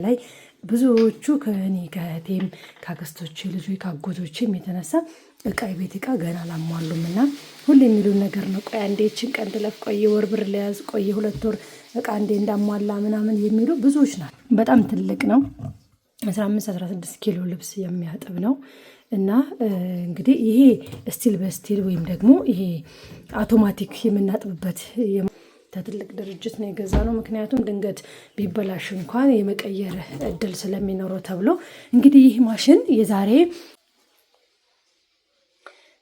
ላይ ብዙዎቹ ከእኔ ከእህቴም ከአክስቶቼ ልጆች ከአጎቶቼም የተነሳ እቃ የቤት እቃ ገና አላሟሉም እና ሁሌ የሚሉን ነገር ነው። ቆይ አንዴ ይህችን ቀን ትለፍ፣ ቆይ ወር ብር ለያዝ፣ ቆይ 2 ወር እቃ እንዴ እንዳሟላ ምናምን የሚሉ ብዙዎች ናቸው። በጣም ትልቅ ነው። 15-16 ኪሎ ልብስ የሚያጥብ ነው። እና እንግዲህ ይሄ ስቲል በስቲል ወይም ደግሞ ይሄ አውቶማቲክ የምናጥብበት ከትልቅ ድርጅት ነው የገዛ ነው። ምክንያቱም ድንገት ቢበላሽ እንኳን የመቀየር እድል ስለሚኖረው ተብሎ እንግዲህ ይህ ማሽን የዛሬ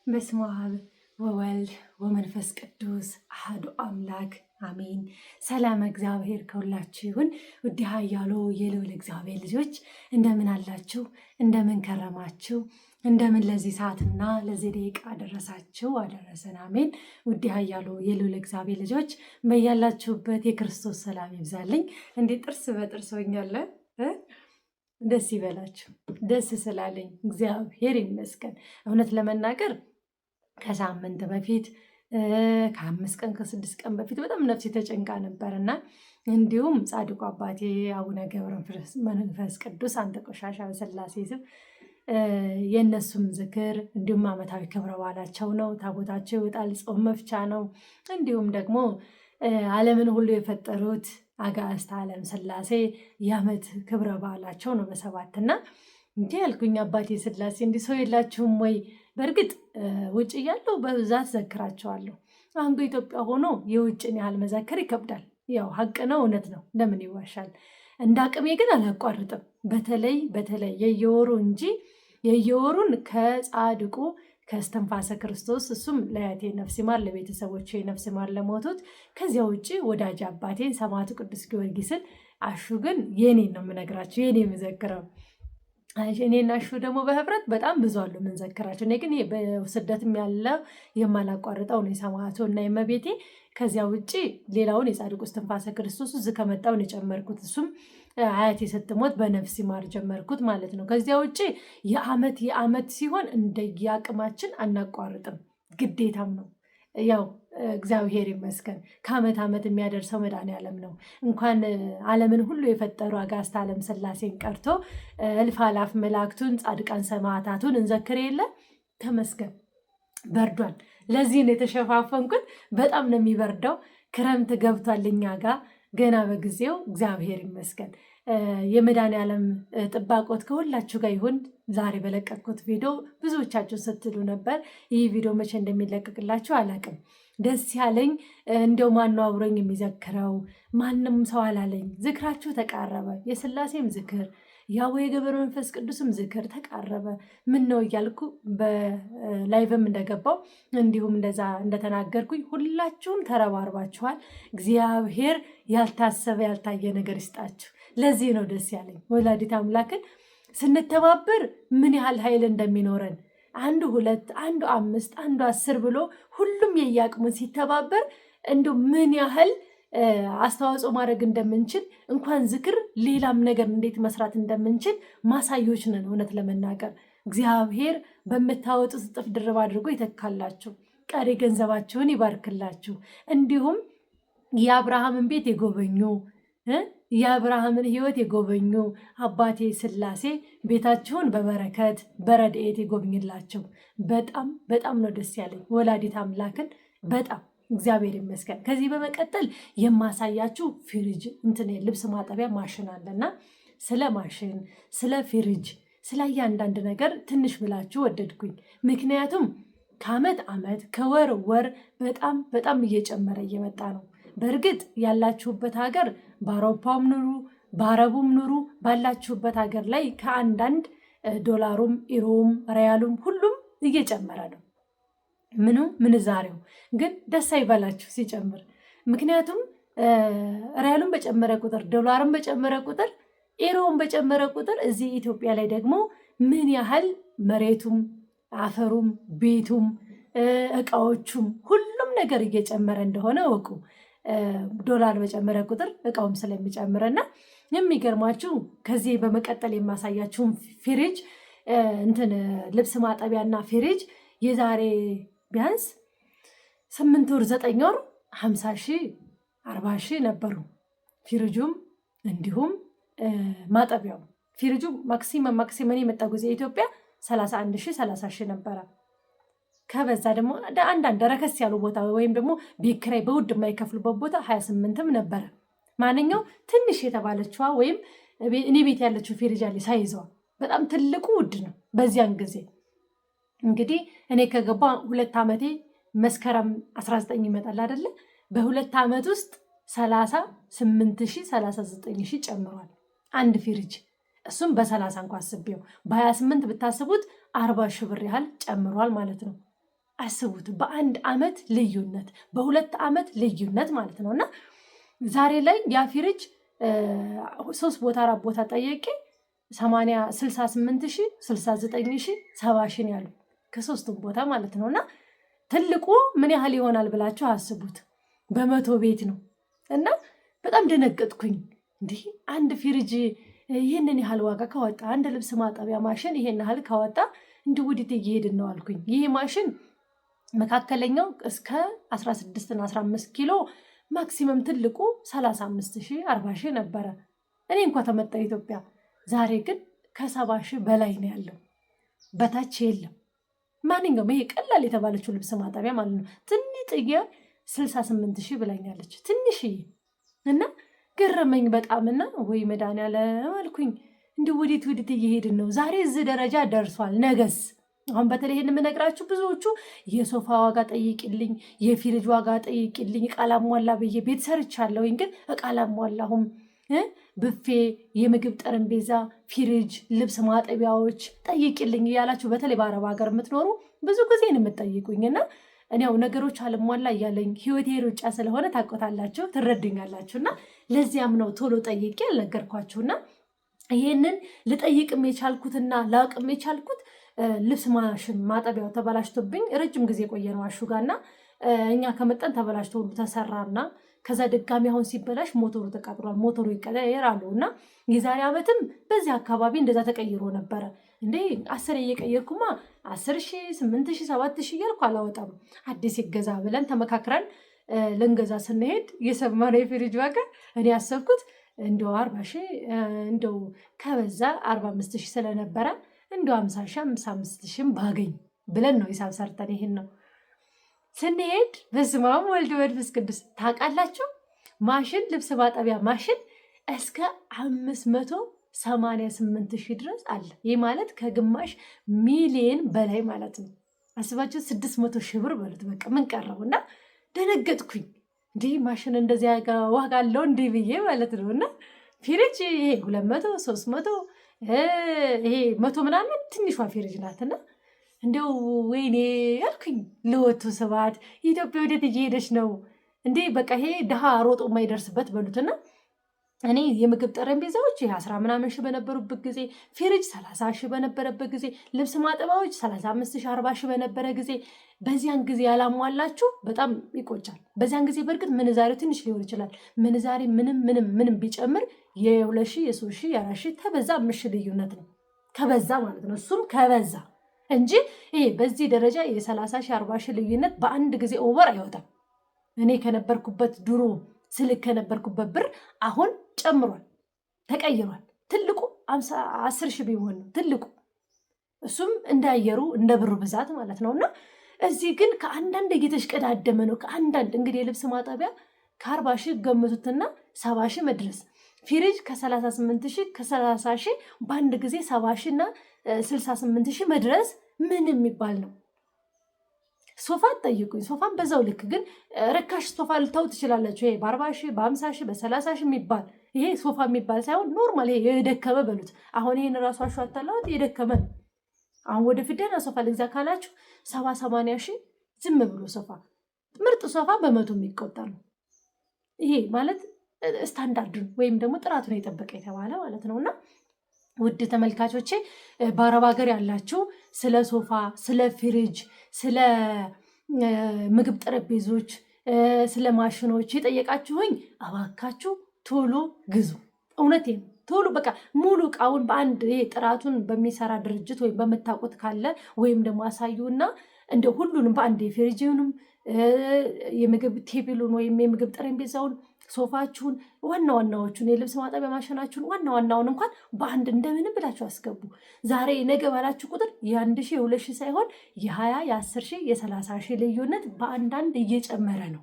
በስመ አብ ወወልድ ወመንፈስ ቅዱስ አሐዱ አምላክ አሜን። ሰላም እግዚአብሔር ከሁላችሁ ይሁን። ውድ ኃያሉ የልዑል እግዚአብሔር ልጆች እንደምን አላችሁ? እንደምን ከረማችሁ? እንደምን ለዚህ ሰዓትና ለዚህ ደቂቃ አደረሳችሁ አደረሰን። አሜን። ውድ ኃያሉ የልዑል እግዚአብሔር ልጆች በያላችሁበት የክርስቶስ ሰላም ይብዛልኝ። እንዴት ጥርስ በጥርስ ሆኛለ። ደስ ይበላችሁ። ደስ ስላለኝ እግዚአብሔር ይመስገን። እውነት ለመናገር ከሳምንት በፊት ከ5 ቀን ከ6 ቀን በፊት በጣም ነፍሴ ተጨንቃ ነበርና እንዲሁም ጻድቁ አባቴ አቡነ ገብረ መንፈስ ቅዱስ አንተ ቆሻሻ በሥላሴ ስም የእነሱም ዝክር እንዲሁም ዓመታዊ ክብረ በዓላቸው ነው። ታቦታቸው ይወጣል። ጾም መፍቻ ነው። እንዲሁም ደግሞ ዓለምን ሁሉ የፈጠሩት አጋዕዝተ ዓለም ሥላሴ የዓመት ክብረ በዓላቸው ነው በ7 እንዲህ ያልኩኝ አባቴ ሥላሴ እንዲህ ሰው የላችሁም ወይ? በእርግጥ ውጭ እያለሁ በብዛት ዘክራቸዋለሁ። አሁን በኢትዮጵያ ሆኖ የውጭን ያህል መዘከር ይከብዳል። ያው ሀቅ ነው፣ እውነት ነው። ለምን ይዋሻል? እንደ አቅሜ ግን አላቋርጥም። በተለይ የየወሩ እንጂ የየወሩን ከጻድቁ ከእስትንፋሰ ክርስቶስ እሱም ለአያቴ ነፍስ ይማር ለቤተሰቦቼ ነፍስ ይማር ለሞቱት። ከዚያ ውጭ ወዳጅ አባቴን ሰማዕቱ ቅዱስ ጊዮርጊስን አሹ ግን የኔን ነው የምነግራቸው፣ የኔ የምዘክረው። እኔና አሹ ደግሞ በህብረት በጣም ብዙ አሉ የምንዘክራቸው። እኔ ግን በስደትም ያለው የማላቋርጠው ነው የሰማዕቱ እና የእመቤቴ። ከዚያ ውጭ ሌላውን የጻድቁ እስትንፋሰ ክርስቶስ እዚህ ከመጣውን የጨመርኩት እሱም አያቴ ስትሞት በነፍስ ይማር ጀመርኩት ማለት ነው። ከዚያ ውጭ የዓመት ሲሆን እንደየአቅማችን አናቋርጥም፣ ግዴታም ነው። ያው እግዚአብሔር ይመስገን ከዓመት የሚያደርሰው መድኃኔዓለም ነው። እንኳን ዓለምን ሁሉ የፈጠሩ አጋዕዝተ ዓለም ሥላሴን ቀርቶ እልፍ አላፍ መላእክቱን ጻድቃን ሰማዕታቱን እንዘክር የለ። ተመስገን በርዷል። ለዚህ ነው የተሸፋፈንኩት። በጣም ነው የሚበርደው። ክረምት ገብቷል እኛ ጋር ገና በጊዜው። እግዚአብሔር ይመስገን። የመድኃኔዓለም ጥባቆት ከሁላችሁ ጋር ይሁን። ዛሬ በለቀቅኩት ቪዲዮ ብዙዎቻችሁ ስትሉ ነበር ይህ ቪዲዮ መቼ እንደሚለቀቅላችሁ አላቅም። ደስ ያለኝ እንደው ማነው አብሮኝ የሚዘክረው? ማንም ሰው አላለኝ። ዝክራችሁ ተቃረበ። የሥላሴም ዝክር የአቡነ ገብረ መንፈስ ቅዱስም ዝክር ተቃረበ። ምን ነው እያልኩ በላይቭም እንደገባው እንዲሁም እንደዛ እንደተናገርኩኝ ሁላችሁም ተረባርባችኋል። እግዚአብሔር ያልታሰበ ያልታየ ነገር ይስጣችሁ። ለዚህ ነው ደስ ያለኝ። ወላዲት አምላክን ስንተባበር ምን ያህል ኃይል እንደሚኖረን አንዱ 2 አንዱ 5 አንዱ 10 ብሎ ሁሉም የየአቅሙን ሲተባበር እንዲሁ ምን ያህል አስተዋጽኦ ማድረግ እንደምንችል እንኳን ዝክር ሌላም ነገር እንዴት መስራት እንደምንችል ማሳዮች ነን። እውነት ለመናገር እግዚአብሔር በምታወጡት እጥፍ ድርብ አድርጎ ይተካላችሁ፣ ቀሪ ገንዘባችሁን ይባርክላችሁ። እንዲሁም የአብርሃምን ቤት የጎበኙ የአብርሃምን ሕይወት የጎበኙ አባቴ ሥላሴ ቤታችሁን በበረከት በረድኤት የጎብኝላቸው። በጣም ነው ደስ ያለኝ ወላዲት አምላክን በጣም እግዚአብሔር ይመስገን። ከዚህ በመቀጠል የማሳያችሁ ፍሪጅ ልብስ ማጠቢያ ማሽን አለና ስለ ማሽን፣ ስለ ፍሪጅ፣ ስለ እያንዳንድ ነገር ትንሽ ብላችሁ ወደድኩኝ። ምክንያቱም ከዓመት ዓመት ከወር ወር በጣም እየጨመረ እየመጣ ነው። በእርግጥ ያላችሁበት ሀገር በአውሮፓውም ኑሩ በአረቡም ኑሩ ባላችሁበት ሀገር ላይ ከአንዳንድ ዶላሩም ኢሮም ሪያሉም ሁሉም እየጨመረ ነው። ምንዛሬው ግን ደስ አይበላችሁ ሲጨምር። ምክንያቱም ሪያሉን በጨመረ ቁጥር ዶላሩን በጨመረ ቁጥር ኢሮም በጨመረ ቁጥር እዚህ ኢትዮጵያ ላይ ደግሞ ምን ያህል መሬቱም አፈሩም ቤቱም እቃዎቹም ሁሉም ነገር እየጨመረ እንደሆነ እወቁ። ዶላር በጨመረ ቁጥር እቃውም ስለሚጨምርና የሚገርማችሁ ከዚህ በመቀጠል የማሳያችሁን ፍሪጅ ልብስ ማጠቢያና ፍሪጅ የዛሬ ቢያንስ 8 ወር 9 ወር 50 ሺህ 40 ሺህ ነበሩ። ፍሪጁም እንዲሁም ማጠቢያው ፍሪጁ ማክሲመም የመጣው ጊዜ ኢትዮጵያ 31,000 30,000 ነበረ። ከበዛ ደግሞ አንዳንድ ረከስ ያሉ ቦታ ወይም ደግሞ ቤት ኪራይ በውድ የማይከፍሉበት ቦታ 28ም ነበረ። ማንኛው ትንሽ የተባለችዋ ወይም እኔ ቤት ያለችው ፍሪጅ አለ ሳይዘዋ በጣም ትልቁ ውድ ነው በዚያን ጊዜ። እንግዲህ እኔ ከገባ 2 ዓመቴ መስከረም 19 ይመጣል አይደለ? በ2 ዓመት ውስጥ 38,000 39,000 ጨምሯል አንድ ፍሪጅ። እሱም በ30 እንኳን አስቤው በ28 ብታስቡት 40,000 ብር ያህል ጨምሯል ማለት ነው። አስቡት፣ በ1 ዓመት ልዩነት፣ በ2 ዓመት ልዩነት ማለት ነው። እና ዛሬ ላይ ያ ፍሪጅ 3 ቦታ 4 ቦታ ጠየቄ 68,000 69,000 70,000 ያሉ ከ3ቱም ቦታ ማለት ነው። እና ትልቁ ምን ያህል ይሆናል ብላችሁ አስቡት። በመቶ ቤት ነው። እና በጣም ደነገጥኩኝ። እንዲህ አንድ ፍሪጅ ይህንን ያህል ዋጋ ካወጣ፣ አንድ ልብስ ማጠቢያ ማሽን ይሄን ያህል ካወጣ እንዲህ ወዴት እየሄድን ነው አልኩኝ። ይሄ ማሽን መካከለኛው እስከ 16 እና 15 ኪሎ ማክሲመም ትልቁ 35,000 40,000 ነበረ እኔ እንኳ ተመጣ ኢትዮጵያ። ዛሬ ግን ከ70,000 በላይ ነው ያለው፣ በታች የለም። ማንኛውም ይሄ ቀላል የተባለችው ልብስ ማጠቢያ ማለት ነው ትንጥዬ 68,000 ብላኛለች፣ ትንሽዬ። እና ገረመኝ በጣምና ወይ መድኃኒዓለም አልኩኝ። እንዲህ ወዴት እየሄድን ነው? ዛሬ እዚህ ደረጃ ደርሷል። ነገስ? አሁን በተለይ ይሄን የምነግራችሁ ብዙዎቹ የሶፋ ዋጋ ጠይቅልኝ፣ የፍሪጅ ዋጋ ጠይቅልኝ፣ እቃ ላሟላ ብዬ ቤት ሰርቻለሁኝ፣ ግን እቃ ላሟላሁም። ብፌ፣ የምግብ ጠረጴዛ፣ ፍሪጅ፣ ልብስ ማጠቢያዎች ጠይቅልኝ እያላችሁ በተለይ በአረብ ሀገር የምትኖሩ ብዙ ጊዜ ነው የምትጠይቁኝና እኔ ያው ነገሮች አልሟላ እያለኝ ህይወቴ ሩጫ ስለሆነ ታቆታላችሁ፣ ትረዱኛላችሁና ለዚያም ነው ቶሎ ጠይቄ ያልነገርኳችሁና ይሄንን ልጠይቅም የቻልኩትና ላውቅም የቻልኩት ልብስ ማሽን ማጠቢያው ተበላሽቶብኝ ረጅም ጊዜ ቆየ ነው አሹጋና እኛ ከመጠን ተበላሽቶ ሁሉ ተሰራና ከዛ ድጋሚ አሁን ሲበላሽ ሞተሩ ተቃጥሏል፣ ሞተሩ ይቀየራሉ። እና የዛሬ ዓመትም በዚህ አካባቢ እንደዛ ተቀይሮ ነበረ። እንዴ 10 እየቀየርኩማ 10,000 8,000 7,000 እያልኩ አላወጣም፣ አዲስ ይገዛ ብለን ተመካክረን ልንገዛ ስንሄድ የሰማነው የፍሪጅ ዋጋ እኔ ያሰብኩት እንደው 40,000 እንደው ከበዛ 45,000 ስለነበረ እንደው 50,000 55,000 ባገኝ ብለን ነው ሂሳብ ሰርተን ይሄን ነው ስንሄድ። በስመ አብ ወልድ መንፈስ ቅዱስ ታውቃላችሁ፣ ማሽን ልብስ ማጠቢያ ማሽን እስከ 588,000 ድረስ አለ። ይህ ማለት ከግማሽ ሚሊየን በላይ ማለት ነው። አስባችሁ 600,000 ብር በሉት። በቃ ምን ቀረው? እና ደነገጥኩኝ። እንዲህ ማሽን እንደዚያ ዋጋ አለው እንዲህ ብዬ ማለት ነው። እና ፍሪጅ ይሄ 200 300 ይሄ 100 ምናምን ትንሿ ፍሪጅ ናትና እንደው ወይኔ ያልኩኝ ለወቱ ስብሐት። ኢትዮጵያ ወዴት እየሄደች ነው እንዴ? በቃ ይሄ ድሃ ሮጦ የማይደርስበት በሉትና እኔ የምግብ ጠረጴዛዎች 10 ምናምን ሺህ በነበሩበት ጊዜ፣ ፍሪጅ 30,000 በነበረበት ጊዜ፣ ልብስ ማጠቢያዎች 35,000 40,000 በነበረ ጊዜ፣ በዚያን ጊዜ ያላሟላችሁ በጣም ይቆጫል። በዚያን ጊዜ በእርግጥ ምንዛሬው ትንሽ ሊሆን ይችላል። ምንዛሬ ምንም ቢጨምር የ2,000 የ3,000 የ4,000 ተበዛ 5,000 ልዩነት ነው፣ ከበዛ ማለት ነው። እሱም ከበዛ እንጂ ይሄ በዚህ ደረጃ የ30,000 40,000 ልዩነት በአንድ ጊዜ ኦቨር አይወጣም። እኔ ከነበርኩበት ድሮ ስልክ ከነበርኩበት ብር አሁን ጨምሯል፣ ተቀይሯል። ትልቁ 10,000 ቢሆን ነው ትልቁ፣ እሱም እንዳየሩ እንደ ብሩ ብዛት ማለት ነው። እና እዚህ ግን ከአንዳንድ እየተሽቀዳደመ ነው። ከአንዳንድ እንግዲህ የልብስ ማጠቢያ ከ40,000 ገምቱትና 70,000 መድረስ፣ ፍሪጅ ከ38,000 ከ30,000 በአንድ ጊዜ 70,000 እና 68,000 መድረስ ምን የሚባል ነው? ሶፋ ጠይቁኝ። ሶፋን በዛው ልክ ግን ርካሽ ሶፋ ልታው ትችላላችሁ። ይሄ በ40,000 በ50,000 በ30,000 የሚባል ይሄ ሶፋ የሚባል ሳይሆን ኖርማል ይሄ የደከመ በሉት። አሁን ይሄን ራሱ አሻታላውት የደከመ ነው። አሁን ወደ ፍደና ሶፋ ልግዛ ካላችሁ 70-80,000 ዝም ብሎ ሶፋ፣ ምርጥ ሶፋ በመቶ የሚቆጠር ነው። ይሄ ማለት ስታንዳርዱን ወይም ደግሞ ጥራቱን የጠበቀ የተባለ ማለት ነውና ውድ ተመልካቾቼ በአረብ ሀገር ያላችሁ ስለ ሶፋ፣ ስለ ፍሪጅ፣ ስለ ምግብ ጠረጴዞች፣ ስለ ማሽኖች የጠየቃችሁኝ እባካችሁ ቶሎ ግዙ። እውነቴን ቶሎ በቃ ሙሉ እቃውን በአንድ ጥራቱን በሚሰራ ድርጅት ወይም በምታውቁት ካለ ወይም ደግሞ አሳዩና እንደ ሁሉንም በአንድ የፍሪጅንም የምግብ ቴብሉን ወይም የምግብ ጠረጴዛውን ሶፋችሁን ዋና ዋናዎቹን የልብስ ማጠቢያ ማሽናችሁን ዋና ዋናውን እንኳን በአንድ እንደምንም ብላችሁ አስገቡ። ዛሬ ነገ ባላችሁ ቁጥር የ1000 የ2000 ሳይሆን የ20 የ10,000 የ30,000 ልዩነት በአንዳንድ እየጨመረ ነው።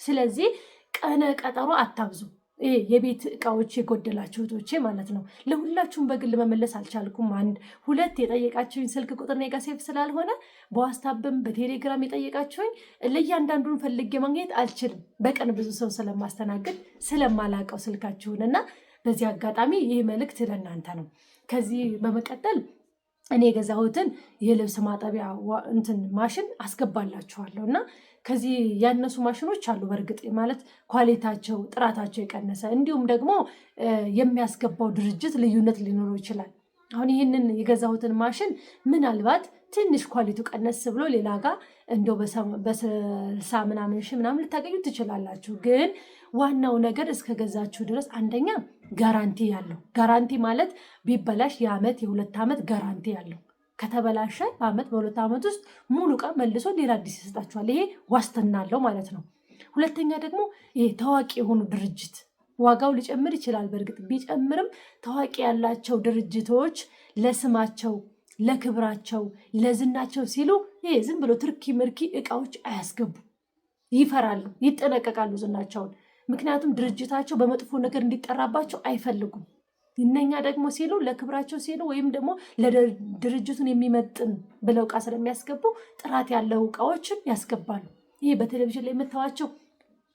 ስለዚህ ቀነ ቀጠሮ አታብዙ። የቤት እቃዎች የጎደላችሁ እህቶቼ ማለት ነው። ለሁላችሁም በግል መመለስ አልቻልኩም። 1 2 የጠየቃችሁኝ ስልክ ቁጥር እኔ ጋር ሴፍ ስላልሆነ በዋትስአፕም በቴሌግራም የጠየቃችሁኝ ለእያንዳንዱን ፈልጌ ማግኘት አልችልም። በቀን ብዙ ሰው ስለማስተናግድ ስለማላቀው ስልካችሁን እና በዚህ አጋጣሚ ይህ መልእክት ለእናንተ ነው። ከዚህ በመቀጠል እኔ የገዛሁትን የልብስ ማጠቢያ ማሽን አስገባላችኋለሁ እና ከዚህ ያነሱ ማሽኖች አሉ። በእርግጥ ማለት ኳሊቲያቸው ጥራታቸው የቀነሰ እንዲሁም ደግሞ የሚያስገባው ድርጅት ልዩነት ሊኖረው ይችላል። አሁን ይህንን የገዛሁትን ማሽን ምናልባት ትንሽ ኳሊቲው ቀነስ ብሎ ሌላ ጋር እንደው በ60 ምናምን ሺህ ምናምን ልታገኙ ትችላላችሁ። ግን ዋናው ነገር እስከገዛችሁ ድረስ አንደኛ ጋራንቲ ያለው፣ ጋራንቲ ማለት ቢበላሽ የ1 የ2 ዓመት ጋራንቲ ያለው፣ ከተበላሸ በ1 በ2 ዓመት ውስጥ ሙሉ ዕቃ መልሶ ሌላ አዲስ ይሰጣችኋል። ይሄ ዋስትና አለው ማለት ነው። ሁለተኛ ደግሞ ይሄ ታዋቂ የሆኑ ድርጅት ዋጋው ሊጨምር ይችላል። በእርግጥ ቢጨምርም ታዋቂ ያላቸው ድርጅቶች ለስማቸው፣ ለክብራቸው፣ ለዝናቸው ሲሉ ይሄ ዝም ብሎ ትርኪ ምርኪ እቃዎች አያስገቡ። ይፈራሉ፣ ይጠነቀቃሉ ዝናቸውን። ምክንያቱም ድርጅታቸው በመጥፎ ነገር እንዲጠራባቸው አይፈልጉም። እነኛ ደግሞ ሲሉ ለክብራቸው ሲሉ ወይም ደግሞ ለድርጅቱን የሚመጥን ብለው እቃ ስለሚያስገቡ ጥራት ያለው እቃዎችን ያስገባሉ። ይሄ በቴሌቪዥን ላይ የምታዋቸው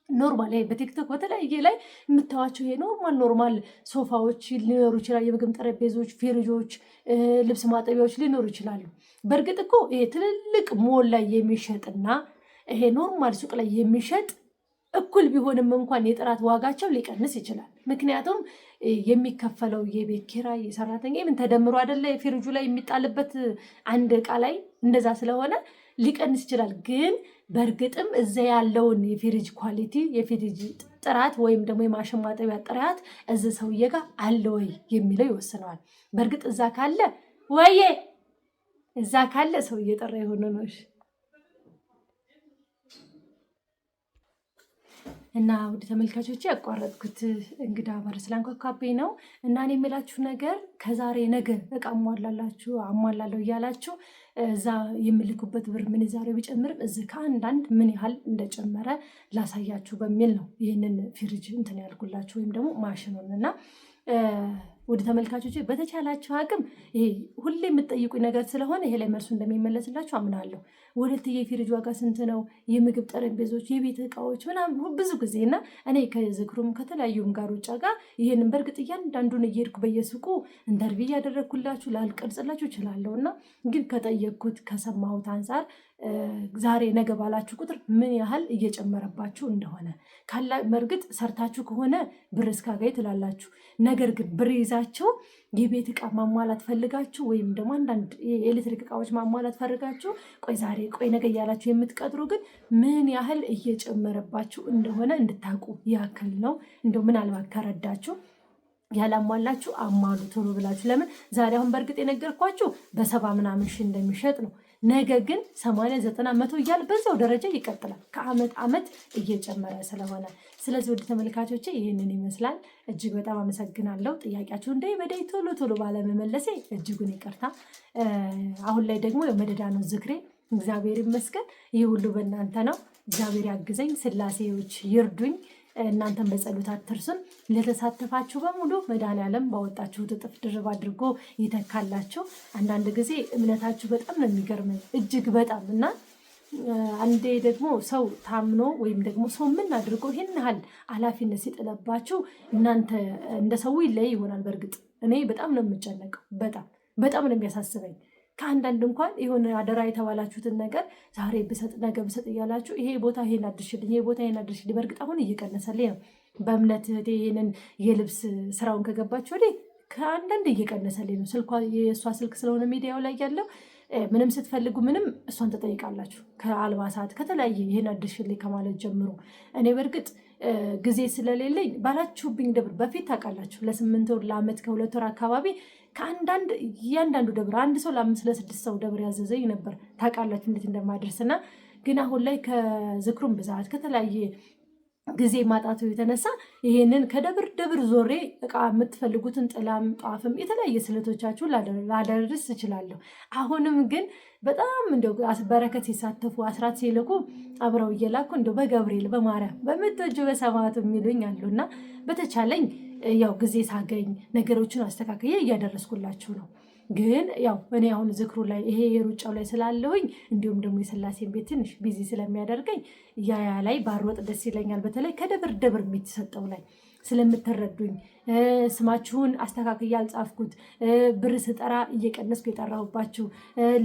ኖርማል፣ ይሄ በቲክቶክ በተለያየ ላይ የምታዋቸው ይሄ ኖርማል ሶፋዎች ሊኖሩ ይችላል። የምግብ ጠረጴዛዎች፣ ፍሪጆች፣ ልብስ ማጠቢያዎች ሊኖሩ ይችላሉ። በእርግጥ እኮ ይሄ ትልልቅ ሞል ላይ የሚሸጥና ይሄ ኖርማል ሱቅ ላይ የሚሸጥ እኩል ቢሆንም እንኳን የጥራት ዋጋቸው ሊቀንስ ይችላል። ምክንያቱም የሚከፈለው የቤት ኪራይ፣ የሰራተኛ ምን ተደምሮ አይደለ የፍሪጁ ላይ የሚጣልበት አንድ እቃ ላይ እንደዛ ስለሆነ ሊቀንስ ይችላል። ግን በእርግጥም እዛ ያለውን የፍሪጅ ኳሊቲ፣ የፍሪጅ ጥራት ወይም ደግሞ የማሽን ማጠቢያ ጥራት እዚህ ሰውዬ ጋር አለ ወይ የሚለው ይወስነዋል። በእርግጥ እዛ ካለ ወይዬ እዛ ካለ ሰው እየጠራ የሆነ ነው። እና ውድ ተመልካቾች ያቋረጥኩት እንግዳ በር ስላንኳኳብኝ ነው። እና እኔ የምላችሁ ነገር ከዛሬ ነገ እቃ አሟላለሁ እያላችሁ እዛ የምልኩበት ብር ምንዛሬው ቢጨምርም እዚህ ከአንዳንድ ምን ያህል እንደጨመረ ላሳያችሁ በሚል ነው ይህንን ፍሪጅ እንትን ያልኩላችሁ ወይም ደግሞ ማሽኑን። እና ወደ ተመልካቾች በተቻላችሁ አቅም ይሄ ሁሌ የምትጠይቁኝ ነገር ስለሆነ ይሄ ላይ መልሱ እንደሚመለስላችሁ አምናለሁ። ወለትዬ ፍሪጅ ዋጋ ስንት ነው? የምግብ ጠረጴዛዎች፣ የቤት እቃዎች ምናምን ብዙ ጊዜ እና እኔ ከዝክሩም ከተለያዩም ጋር ውጭ ጋር ይህንን በእርግጥ እያንዳንዱን እየሄድኩ በየሱቁ ኢንተርቪው እያደረግኩላችሁ ላልቀርጽላችሁ እችላለሁ። እና ግን ከጠየቅኩት ከሰማሁት አንጻር ዛሬ ነገ ባላችሁ ቁጥር ምን ያህል እየጨመረባችሁ እንደሆነ በእርግጥ ሰርታችሁ ከሆነ ብር እስካገኝ ትላላችሁ። ነገር ግን ብር ይዛችሁ የቤት እቃ ማሟላት ፈልጋችሁ ወይም ደግሞ አንዳንድ የኤሌክትሪክ እቃዎች ማሟላት ፈልጋችሁ ቆይ ዛሬ ቆይ ነገ እያላችሁ የምትቀጥሩ ግን ምን ያህል እየጨመረባችሁ እንደሆነ እንድታውቁ ያክል ነው። እንደው ምናልባት ከረዳችሁ ያላሟላችሁ አሟሉ ቶሎ ብላችሁ። ለምን ዛሬ አሁን በእርግጥ የነገርኳችሁ በ70 ምናምን ሺህ እንደሚሸጥ ነው። ነገ ግን 80 90 100 እያለ በዛው ደረጃ ይቀጥላል፣ ከአመት አመት እየጨመረ ስለሆነ። ስለዚህ ወደ ተመልካቾቼ ይህንን ይመስላል። እጅግ በጣም አመሰግናለሁ። ጥያቄያችሁ በደይ ቶሎ ባለመመለሴ እጅጉን ይቅርታ። አሁን ላይ ደግሞ መደዳ ነው ዝክሬ። እግዚአብሔር ይመስገን። ይህ ሁሉ በእናንተ ነው። እግዚአብሔር ያግዘኝ፣ ስላሴዎች ይርዱኝ። እናንተን በጸሎት አትርሱን። ለተሳተፋችሁ በሙሉ መድኃኔዓለም ባወጣችሁት እጥፍ ድርብ አድርጎ ይተካላችሁ። አንዳንድ ጊዜ እምነታችሁ በጣም ነው የሚገርመኝ እጅግ በጣም እና አንዴ ደግሞ ሰው ታምኖ ወይም ደግሞ ሰው ምን አድርጎ ይህን ያህል ኃላፊነት ሲጥለባችሁ እናንተ እንደ ሰው ይለይ ይሆናል። በእርግጥ እኔ በጣም ነው የምጨነቀው፣ በጣም ነው የሚያሳስበኝ። ከአንዳንድ እንኳን የሆነ አደራ የተባላችሁትን ነገር ዛሬ ብሰጥ ነገ ብሰጥ እያላችሁ ይሄ ቦታ ይሄን አድርሽልኝ፣ ይሄ ቦታ ይሄን አድርሽልኝ። በእርግጥ አሁን እየቀነሰልኝ ነው። በእምነት ይሄንን የልብስ ስራውን ከገባችሁ ወዲህ ከአንዳንድ እየቀነሰልኝ ነው። ስልኳ የእሷ ስልክ ስለሆነ ሚዲያው ላይ ያለው ምንም ስትፈልጉ ምንም እሷን ተጠይቃላችሁ። ከአልባሳት ከተለያየ ይሄን አድርሽልኝ ከማለት ጀምሮ እኔ በእርግጥ ጊዜ ስለሌለኝ ባላችሁብኝ ደብር በፊት ታውቃላችሁ ለ8 ወር ለ1 ከ2 ወር አካባቢ ከአንዳንድ እያንዳንዱ ደብር አንድ ሰው ለ5 ለ6 ሰው ደብር ያዘዘኝ ነበር። ታውቃላችሁ እንዴት እንደማደርስና ግን አሁን ላይ ከዝክሩም ብዛት ከተለያየ ጊዜ ማጣቱ የተነሳ ይሄንን ከደብር ደብር ዞሬ እቃ የምትፈልጉትን ጥላም ጧፍም የተለያየ ስለቶቻችሁ ላደርስ እችላለሁ። አሁንም ግን በጣም እንደው በረከት ሲሳተፉ አስራት ሲልኩ አብረው እየላኩ እንደው በገብርኤል በማርያም በምትወጁ በሰማዕቱ የሚሉኝ አሉና በተቻለኝ ያው ጊዜ ሳገኝ ነገሮችን አስተካክዬ እያደረስኩላችሁ ነው። ግን ያው እኔ አሁን ዝክሩ ላይ ይሄ የሩጫው ላይ ስላለሁኝ እንዲሁም ደግሞ የስላሴን ቤት ትንሽ ቢዚ ስለሚያደርገኝ ያ ላይ ባሮጥ ደስ ይለኛል። በተለይ ከደብር ደብር የሚሰጠው ላይ ስለምትረዱኝ ስማችሁን አስተካክዬ አልጻፍኩት ብር ስጠራ እየቀነስኩ የጠራሁባችሁ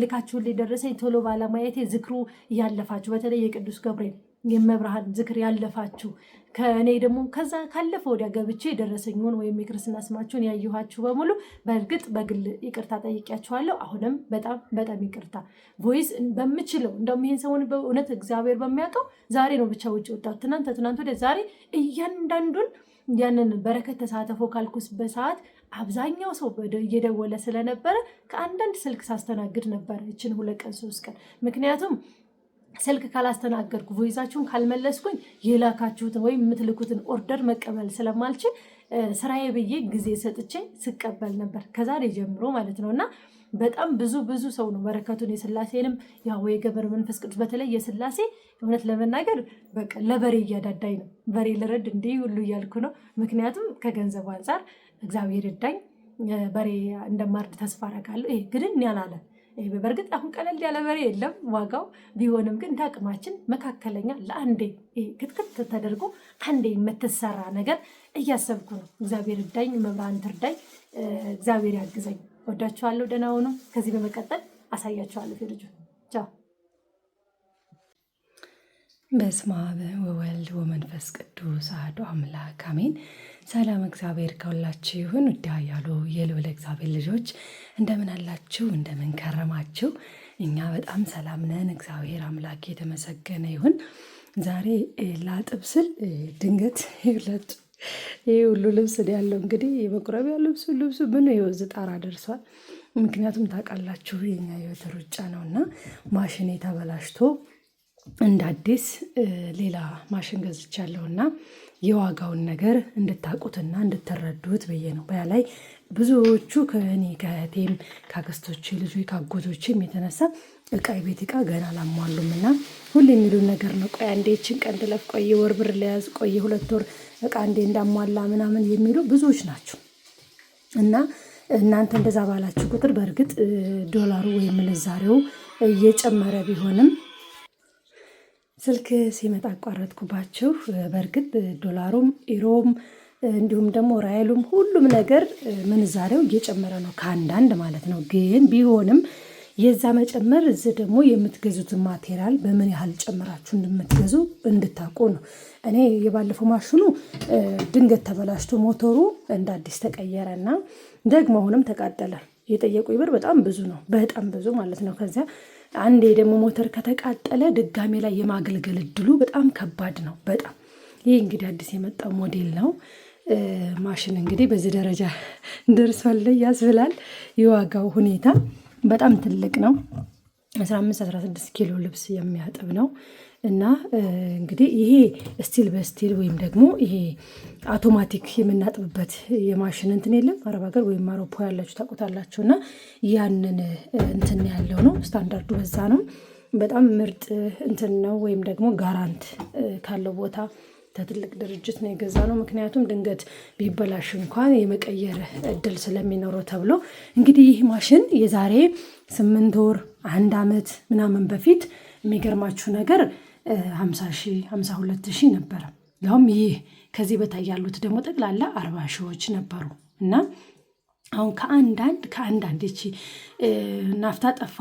ልካችሁን ሊደረሰኝ ቶሎ ባለማየቴ ዝክሩ እያለፋችሁ በተለይ የቅዱስ ገብርኤል የመብርሃን ዝክር ያለፋችሁ ከእኔ ደግሞ ከዛ ካለፈ ወዲያ ገብቼ የደረሰኝውን ወይም የክርስትና ስማችሁን ያየኋችሁ በሙሉ በእርግጥ በግል ይቅርታ ጠይቂያችኋለሁ። አሁንም በጣም በጣም ይቅርታ ቮይስ በምችለው እንደውም ይሄን ሰሞን በእውነት እግዚአብሔር በሚያውቀው ዛሬ ነው ብቻ ውጭ ወጣሁት። ትናንት ወዲያ ዛሬ እያንዳንዱን ያንን በረከት ተሳተፎ ካልኩስ በሰዓት አብዛኛው ሰው እየደወለ ስለነበረ ከአንዳንድ ስልክ ሳስተናግድ ነበር ይችን 2 ቀን 3 ቀን ምክንያቱም ስልክ ካላስተናገርኩ ቮይሳችሁን ካልመለስኩኝ የላካችሁትን ወይም የምትልኩትን ኦርደር መቀበል ስለማልችል ስራዬ ብዬ ጊዜ ሰጥቼ ስቀበል ነበር ከዛሬ ጀምሮ ማለት ነው። እና በጣም ብዙ ሰው ነው በረከቱን የስላሴንም ያው የገብረ መንፈስ ቅዱስ በተለይ የስላሴ እውነት ለመናገር በቃ ለበሬ እያዳዳኝ ነው። በሬ ልረድ እንዲህ ሁሉ እያልኩ ነው። ምክንያቱም ከገንዘቡ አንጻር እግዚአብሔር ይርዳኝ በሬ እንደማርድ ተስፋ አደርጋለሁ። ይሄ ግን ያላለ በእርግጥ አሁን ቀለል ያለ በሬ የለም ዋጋው ቢሆንም ግን እንደ አቅማችን መካከለኛ ለአንዴ ክትክት ተደርጎ አንዴ የምትሰራ ነገር እያሰብኩ ነው። እግዚአብሔር ይርዳኝ፣ መብራን ትርዳኝ፣ እግዚአብሔር ያግዘኝ። ወዳችኋለሁ። ደህና ሁኑ። ከዚህ በመቀጠል አሳያችኋለሁ ልጁ ቻው። በስመ አብ ወወልድ ወመንፈስ ቅዱስ አሐዱ አምላክ አሜን። ሰላም እግዚአብሔር ከሁላችሁ ይሁን። ውድ ኃያሉ የልዑል እግዚአብሔር ልጆች እንደምን አላችሁ? እንደምን ከረማችሁ? እኛ በጣም ሰላም ነን። እግዚአብሔር አምላክ የተመሰገነ ይሁን። ዛሬ ላጥብ ስል ድንገት ይህ ሁሉ ልብስ ያለው እንግዲህ የመቁረቢያ ልብሱ ምን የወዝ ጣራ ደርሷል። ምክንያቱም ታውቃላችሁ የኛ ህይወት ሩጫ ነው እና ማሽን ተበላሽቶ እንደ አዲስ ሌላ ማሽን ገዝቻለሁና የዋጋውን ነገር እንድታውቁትና እንድትረዱት ብዬ ነው። በላይ ብዙዎቹ ከእኔ ከእህቴም ከአክስቶቼ ልጆች ከአጎቶቼም የተነሳ የቤት እቃ ገና አላሟሉም እና ሁሌ የሚሉን ነገር ነው። ቆይ አንዴ ይህችን ቀን ልለፍ፣ ቆይ ወር ብር ለያዝ፣ ቆይ 2 ወር እቃ እንዴ እንዳሟላ ምናምን የሚሉ ብዙዎች ናቸው እና እናንተ እንደዛ ባላችሁ ቁጥር በእርግጥ ዶላሩ ወይም ምንዛሬው እየጨመረ ቢሆንም ስልክ ሲመጣ አቋረጥኩባችሁ። በእርግጥ ዶላሩም ኢሮም እንዲሁም ደግሞ ራይሉም ሁሉም ነገር ምንዛሬው እየጨመረ ነው ከአንዳንድ ማለት ነው። ግን ቢሆንም የዛ መጨመር እዚህ ደግሞ የምትገዙትን ማቴሪያል በምን ያህል ጨምራችሁ እንደምትገዙ እንድታውቁ ነው። እኔ የባለፈው ማሽኑ ድንገት ተበላሽቶ ሞተሩ እንደ አዲስ ተቀየረና ደግሞ አሁንም ተቃጠለ። የጠየቁኝ ብር በጣም ብዙ ነው፣ በጣም ብዙ ማለት ነው። ከዚያ አንዴ ደግሞ ሞተር ከተቃጠለ ድጋሜ ላይ የማገልገል እድሉ በጣም ከባድ ነው። በጣም ይህ እንግዲህ አዲስ የመጣው ሞዴል ነው። ማሽን እንግዲህ በዚህ ደረጃ ደርሷል ያስብላል። የዋጋው ሁኔታ በጣም ትልቅ ነው። 15-16 ኪሎ ልብስ የሚያጥብ ነው እና እንግዲህ ይሄ ስቲል በስቲል ወይም ደግሞ ይሄ አውቶማቲክ የምናጥብበት የማሽን እንትን የለም አረብ ሀገር ወይም አውሮፓ ያላችሁ ታውቁታላችሁ። እና ያንን እንትን ያለው ነው ስታንዳርዱ በዛ ነው። በጣም ምርጥ እንትን ነው። ወይም ደግሞ ጋራንት ካለው ቦታ ከትልቅ ድርጅት ነው የገዛ ነው። ምክንያቱም ድንገት ቢበላሽ እንኳን የመቀየር እድል ስለሚኖረው ተብሎ እንግዲህ ይህ ማሽን የዛሬ 8 ወር 1 ዓመት ምናምን በፊት የሚገርማችሁ ነገር 50,000 52,000 ነበረ። ያውም ይህ ከዚህ በታይ ያሉት ደግሞ ጠቅላላ 40,000 ነበሩ። እና አሁን ከአንዳንድ እቺ ናፍታ ጠፋ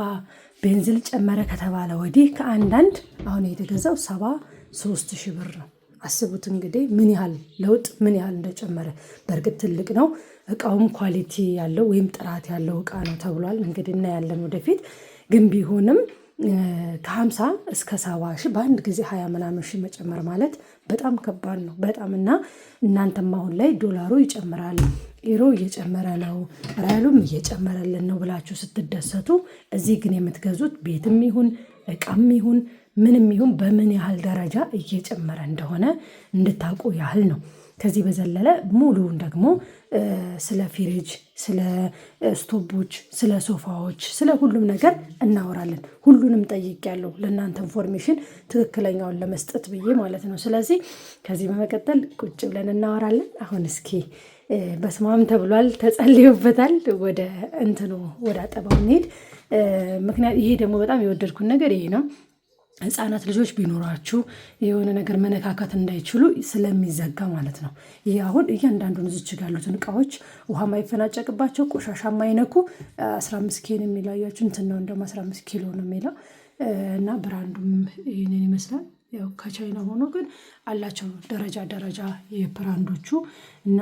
ቤንዚል ጨመረ ከተባለ ወዲህ ከአንዳንድ አሁን የተገዛው 73,000 ብር ነው። አስቡት እንግዲህ ምን ያህል ለውጥ ምን ያህል እንደጨመረ። በእርግጥ ትልቅ ነው እቃውም ኳሊቲ ያለው ወይም ጥራት ያለው እቃ ነው ተብሏል። እንግዲህ እናያለን ወደፊት። ግን ቢሆንም ከ50 እስከ 70 ሺህ በአንድ ጊዜ 20 ምናምን ሺህ መጨመር ማለት በጣም ከባድ ነው በጣም። እና እናንተም አሁን ላይ ዶላሩ ይጨምራል፣ ኢሮ እየጨመረ ነው፣ ራያሉም እየጨመረልን ነው ብላችሁ ስትደሰቱ፣ እዚህ ግን የምትገዙት ቤትም ይሁን እቃም ይሁን ምንም ይሁን በምን ያህል ደረጃ እየጨመረ እንደሆነ እንድታውቁ ያህል ነው። ከዚህ በዘለለ ሙሉውን ደግሞ ስለ ፍሪጅ፣ ስለ ስቶቦች፣ ስለ ሶፋዎች፣ ስለ ሁሉም ነገር እናወራለን። ሁሉንም ጠይቄያለሁ ለእናንተ ኢንፎርሜሽን ትክክለኛውን ለመስጠት ብዬ ማለት ነው። ስለዚህ ከዚህ በመቀጠል ቁጭ ብለን እናወራለን። አሁን እስኪ በስማም ተብሏል፣ ተጸልዮበታል። ወደ እንትኑ ወደ አጠባው እንሄድ። ምክንያት ይሄ ደግሞ በጣም የወደድኩት ነገር ይሄ ነው። ህፃናት ልጆች ቢኖራችሁ የሆነ ነገር መነካካት እንዳይችሉ ስለሚዘጋ ማለት ነው። ይህ አሁን እያንዳንዱን እዚች ያሉትን እቃዎች ውሃ ማይፈናጨቅባቸው ቆሻሻ ማይነኩ 15 ኪሎ የሚለው አያችሁ እንትን ነው፣ እንደውም 15 ኪሎ ነው የሚለው እና ብራንዱም ይህንን ይመስላል። ያው ከቻይና ሆኖ ግን አላቸው ደረጃ ደረጃ የብራንዶቹ እና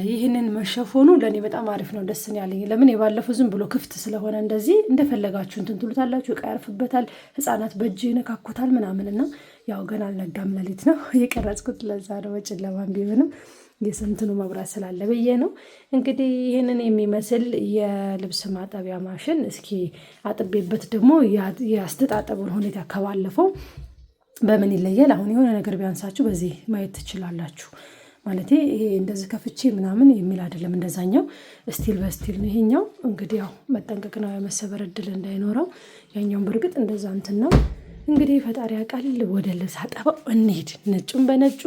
ይህንን መሸፎኑ ለእኔ በጣም አሪፍ ነው፣ ደስ ያለኝ። ለምን የባለፈው ዝም ብሎ ክፍት ስለሆነ እንደዚህ እንደፈለጋችሁ እንትን ትሉታላችሁ፣ እቃ ያርፍበታል፣ ህፃናት በእጅ ይነካኩታል ምናምን እና ያው ገና አልነጋም፣ ሌሊት ነው የቀረጽኩት፣ ለዛ ነው በጨለማም ቢሆንም የስንትኑ መብራት ስላለ ብዬ ነው። እንግዲህ ይህንን የሚመስል የልብስ ማጠቢያ ማሽን እስኪ አጥቤበት ደግሞ የአስተጣጠቡን ሁኔታ ከባለፈው በምን ይለያል? አሁን የሆነ ነገር ቢያንሳችሁ በዚህ ማየት ትችላላችሁ። ማለት ይሄ እንደዚህ ከፍቼ ምናምን የሚል አይደለም፣ እንደዛኛው ስቲል በስቲል ነው። ይሄኛው እንግዲህ ያው መጠንቀቅ ነው፣ የመሰበር እድል እንዳይኖረው። ያኛውን በእርግጥ እንደዛ እንትን ነው። እንግዲህ ፈጣሪ ያውቃል። ወደ ልብስ አጠባው እንሄድ። ነጩን በነጩ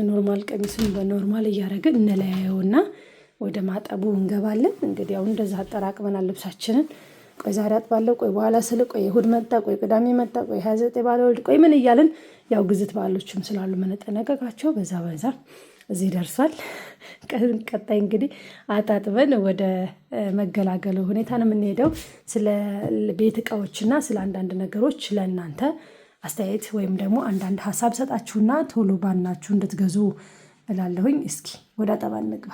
ኖርማል ቀሚሱን በኖርማል እያደረግን እንለያየውና ወደ ማጠቡ እንገባለን። እንግዲህ ያው እንደዛ አጠራቅመናል ልብሳችንን። ቆይ ዛሬ አጥባለሁ፣ ቆይ በኋላ ስል፣ ቆይ እሑድ መጣ፣ ቆይ ቅዳሜ መጣ፣ ቆይ 29 ባለ ወልድ፣ ቆይ ምን እያልን ያው ግዝት ባሎችም ስላሉ መነጠነቀቃቸው በዛ እዚህ ደርሷል። ቀጣይ እንግዲህ አጣጥበን ወደ መገላገሉ ሁኔታ ነው የምንሄደው። ስለ ቤት እቃዎችና ስለ አንዳንድ ነገሮች ለእናንተ አስተያየት ወይም ደግሞ አንዳንድ ሀሳብ ሰጣችሁና ቶሎ ባናችሁ እንድትገዙ እላለሁኝ። እስኪ ወደ አጠባ እንግባ።